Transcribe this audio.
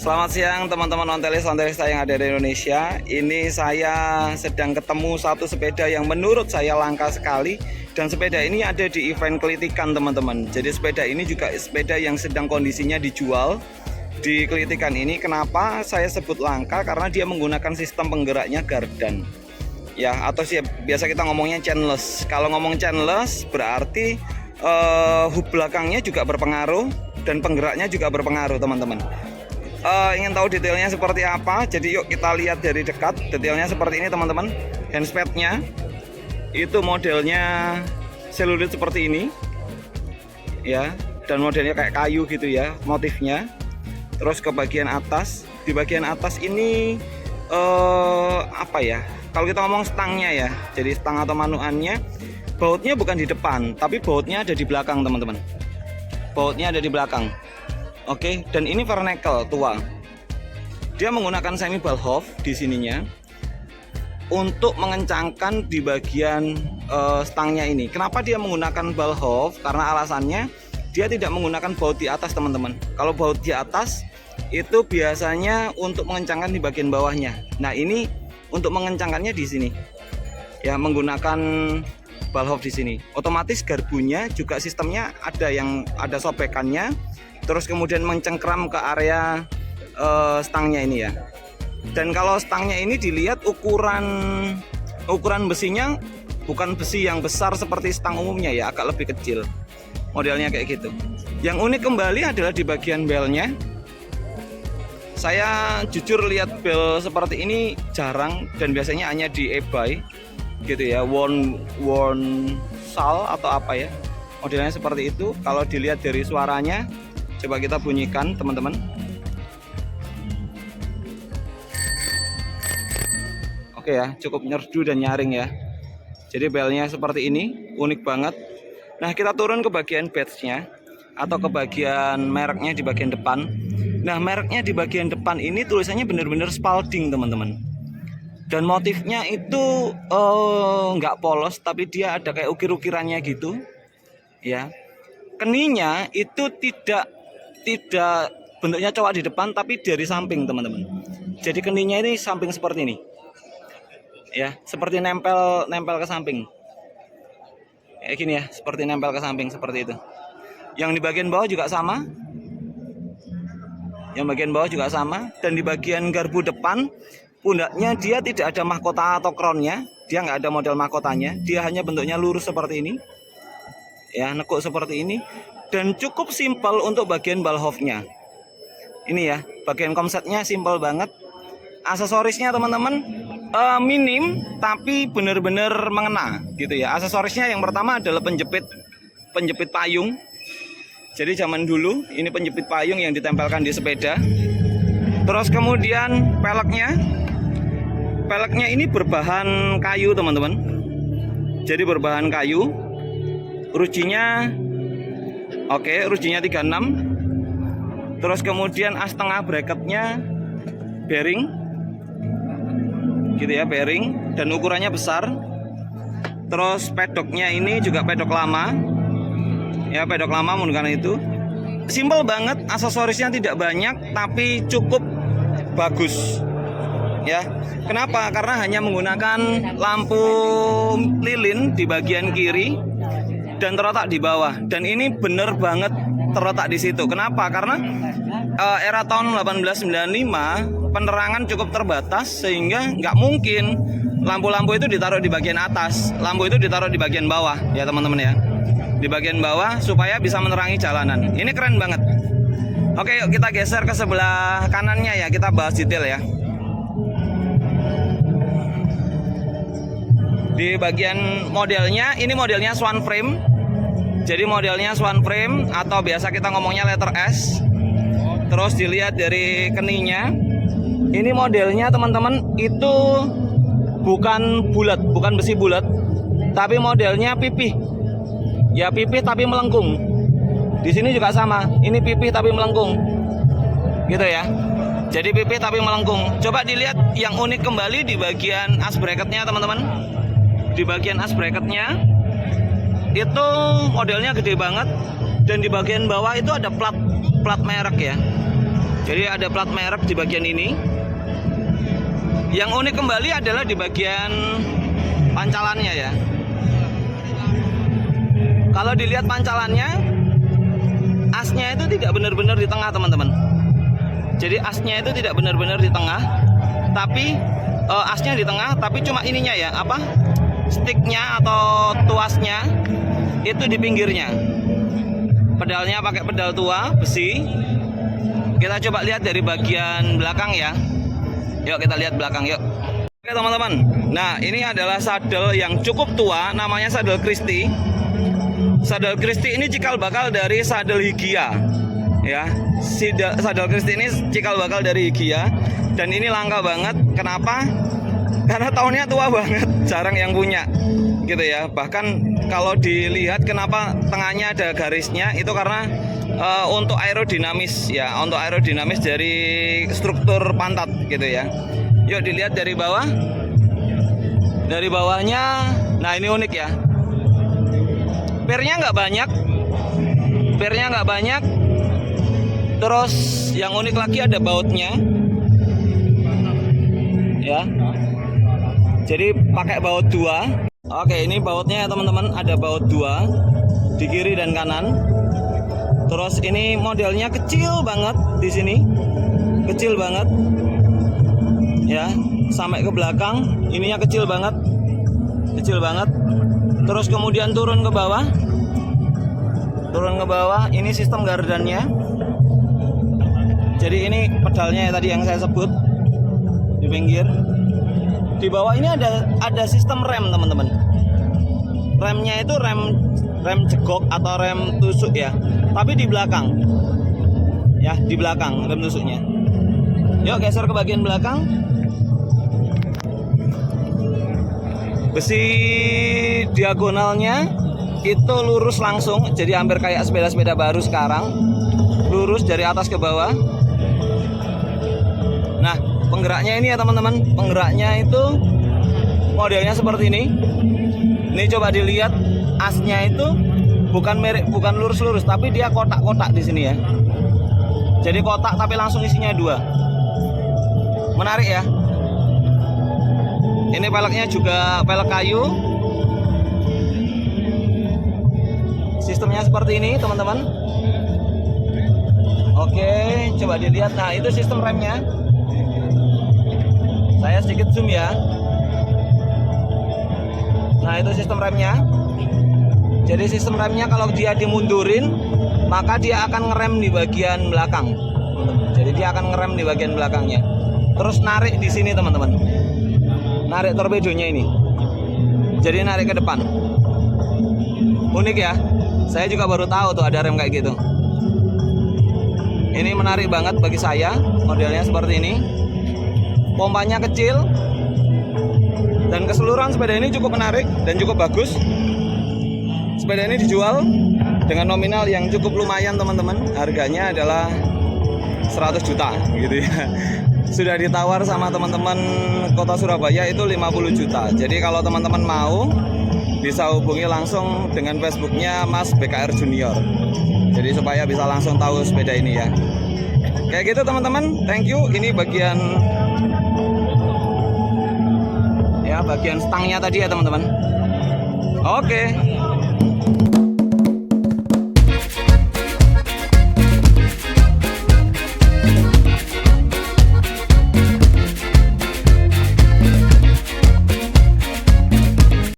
Selamat siang teman-teman ontelis-ontelista yang ada di Indonesia. Ini saya sedang ketemu satu sepeda yang menurut saya langka sekali. Dan sepeda ini ada di event Kelitikan teman-teman. Jadi sepeda ini juga sepeda yang sedang kondisinya dijual di Kelitikan ini. Kenapa saya sebut langka? Karena dia menggunakan sistem penggeraknya gardan, ya, atau biasa kita ngomongnya chainless. Kalau ngomong chainless berarti hub belakangnya juga berpengaruh dan penggeraknya juga berpengaruh teman-teman. Ingin tahu detailnya seperti apa? Jadi yuk kita lihat dari dekat. Detailnya seperti ini teman-teman. Handspadnya itu modelnya selulit seperti ini, ya, dan modelnya kayak kayu gitu ya motifnya. Terus ke bagian atas, di bagian atas ini apa ya? Kalau kita ngomong stangnya ya, jadi stang atau manuannya, bautnya bukan di depan, tapi bautnya ada di belakang teman-teman. Bautnya ada di belakang. Oke, dan ini vernacle tua. Dia menggunakan semi Ballhoff di sininya untuk mengencangkan di bagian stangnya ini. Kenapa dia menggunakan Ballhoff? Karena alasannya dia tidak menggunakan baut di atas teman-teman. Kalau baut di atas itu biasanya untuk mengencangkan di bagian bawahnya. Nah ini untuk mengencangkannya di sini, ya, menggunakan Ballhoff di sini. Otomatis garbunya juga sistemnya ada sobekannya. Terus kemudian mencengkram ke area stangnya ini ya. Dan kalau stangnya ini dilihat ukuran besinya bukan besi yang besar seperti stang umumnya ya, agak lebih kecil. Modelnya kayak gitu. Yang unik kembali adalah di bagian belnya. Saya jujur lihat bel seperti ini jarang dan biasanya hanya di e-bike gitu ya, worn sal atau apa ya. Modelnya seperti itu. Kalau dilihat dari suaranya, coba kita bunyikan teman-teman. Oke ya, cukup nyerdu dan nyaring ya. Jadi belnya seperti ini, unik banget. Nah kita turun ke bagian badge-nya atau ke bagian mereknya di bagian depan. Nah mereknya di bagian depan ini tulisannya bener-bener Spalding teman-teman. Dan motifnya itu nggak polos, tapi dia ada kayak ukir-ukirannya gitu, ya. Keninya itu tidak bentuknya cowok di depan, tapi dari samping teman-teman. Jadi keninya ini samping seperti ini. Ya, seperti nempel ke samping. Kayak gini ya, seperti nempel ke samping seperti itu. Yang di bagian bawah juga sama. Dan di bagian garbu depan, pundaknya dia tidak ada mahkota atau crownnya. Dia nggak ada model mahkotanya. Dia hanya bentuknya lurus seperti ini. Ya, nekuk seperti ini. Dan cukup simpel untuk bagian Ballhoff-nya. Ini ya, bagian komsetnya simpel banget. Aksesorisnya teman-teman minim tapi benar-benar mengena gitu ya. Aksesorisnya yang pertama adalah penjepit payung. Jadi zaman dulu ini penjepit payung yang ditempelkan di sepeda. Terus kemudian peleknya ini berbahan kayu teman-teman. Jadi berbahan kayu. Rujinya 36. Terus kemudian as tengah bracketnya bearing gitu ya, bearing, dan ukurannya besar. Terus pedoknya ini juga pedok lama ya, pedok lama menggunakan itu. Simple banget, aksesorisnya tidak banyak tapi cukup bagus ya. Kenapa? Karena hanya menggunakan lampu lilin di bagian kiri dan terletak di bawah, dan ini bener banget terletak di situ. Kenapa? Karena era tahun 1895 penerangan cukup terbatas, sehingga nggak mungkin lampu-lampu itu ditaruh di bagian atas, lampu itu ditaruh di bagian bawah ya teman-teman ya, di bagian bawah supaya bisa menerangi jalanan. Ini keren banget. Oke, yuk kita geser ke sebelah kanannya ya, kita bahas detail ya. Di bagian modelnya, ini modelnya Swan Frame. Jadi modelnya Swan Frame atau biasa kita ngomongnya letter S. Terus dilihat dari keninya, ini modelnya teman-teman itu bukan bulat, bukan besi bulat, tapi modelnya pipih. Ya pipih tapi melengkung. Di sini juga sama, ini pipih tapi melengkung. Gitu ya. Jadi pipih tapi melengkung. Coba dilihat yang unik kembali di bagian as bracketnya teman-teman. Di bagian as bracketnya itu modelnya gede banget, dan di bagian bawah itu ada plat merek ya. Jadi ada plat merek di bagian ini. Yang unik kembali adalah di bagian pancalannya ya. Kalau dilihat pancalannya, asnya itu tidak benar-benar di tengah teman-teman. Jadi asnya itu tidak benar-benar di tengah, tapi asnya di tengah, tapi cuma ininya ya, apa? Sticknya atau tuasnya itu di pinggirnya. Pedalnya pakai pedal tua besi. Kita coba lihat dari bagian belakang ya. Yuk kita lihat belakang yuk. Oke teman-teman. Nah ini adalah sadel yang cukup tua, namanya sadel Christy. Sadel Christy ini cikal bakal dari sadel Higia. Ya, sadel Christy ini cikal bakal dari Higia. Dan ini langka banget. Kenapa? Karena tahunnya tua banget, jarang yang punya. Gitu ya. Bahkan kalau dilihat kenapa tengahnya ada garisnya, itu karena untuk aerodinamis ya, untuk aerodinamis dari struktur pantat gitu ya. Yuk dilihat dari bawah. Dari bawahnya, nah ini unik ya. Pernya nggak banyak, pernya nggak banyak. Terus yang unik lagi ada bautnya, ya. Jadi pakai baut dua. Oke, ini bautnya ya teman-teman, ada baut dua di kiri dan kanan. Terus ini modelnya kecil banget di sini, kecil banget, ya, sampai ke belakang. Ininya kecil banget, kecil banget. Terus kemudian turun ke bawah, turun ke bawah. Ini sistem gardannya. Jadi ini pedalnya ya, tadi yang saya sebut di pinggir. Di bawah ini ada sistem rem teman-teman. Remnya itu rem jegok atau rem tusuk ya, tapi di belakang ya, di belakang rem tusuknya. Yuk geser ke bagian belakang. Besi diagonalnya itu lurus langsung, jadi hampir kayak sepeda-sepeda baru sekarang, lurus dari atas ke bawah. Nah penggeraknya ini ya teman-teman, penggeraknya itu modelnya seperti ini. Ini coba dilihat, asnya itu bukan lurus-lurus, tapi dia kotak-kotak di sini ya. Jadi kotak tapi langsung isinya dua. Menarik ya. Ini peleknya juga pelek kayu. Sistemnya seperti ini teman-teman. Oke, coba dilihat. Nah itu sistem remnya. Saya sedikit zoom ya. Nah itu sistem remnya. Jadi sistem remnya kalau dia dimundurin, maka dia akan ngerem di bagian belakang. Jadi dia akan ngerem di bagian belakangnya. Terus narik di sini teman-teman. Narik torpedonya ini. Jadi narik ke depan. Unik ya. Saya juga baru tahu tuh ada rem kayak gitu. Ini menarik banget bagi saya. Modelnya seperti ini. Pompanya kecil. Dan keseluruhan sepeda ini cukup menarik dan cukup bagus. Sepeda ini dijual dengan nominal yang cukup lumayan teman-teman. Harganya adalah 100 juta gitu ya. Sudah ditawar sama teman-teman Kota Surabaya itu 50 juta. Jadi kalau teman-teman mau, bisa hubungi langsung dengan Facebooknya Mas BKR Junior. Jadi supaya bisa langsung tahu sepeda ini ya. Kayak gitu teman-teman. Thank you. Ini bagian bagian stangnya tadi ya teman-teman. Oke.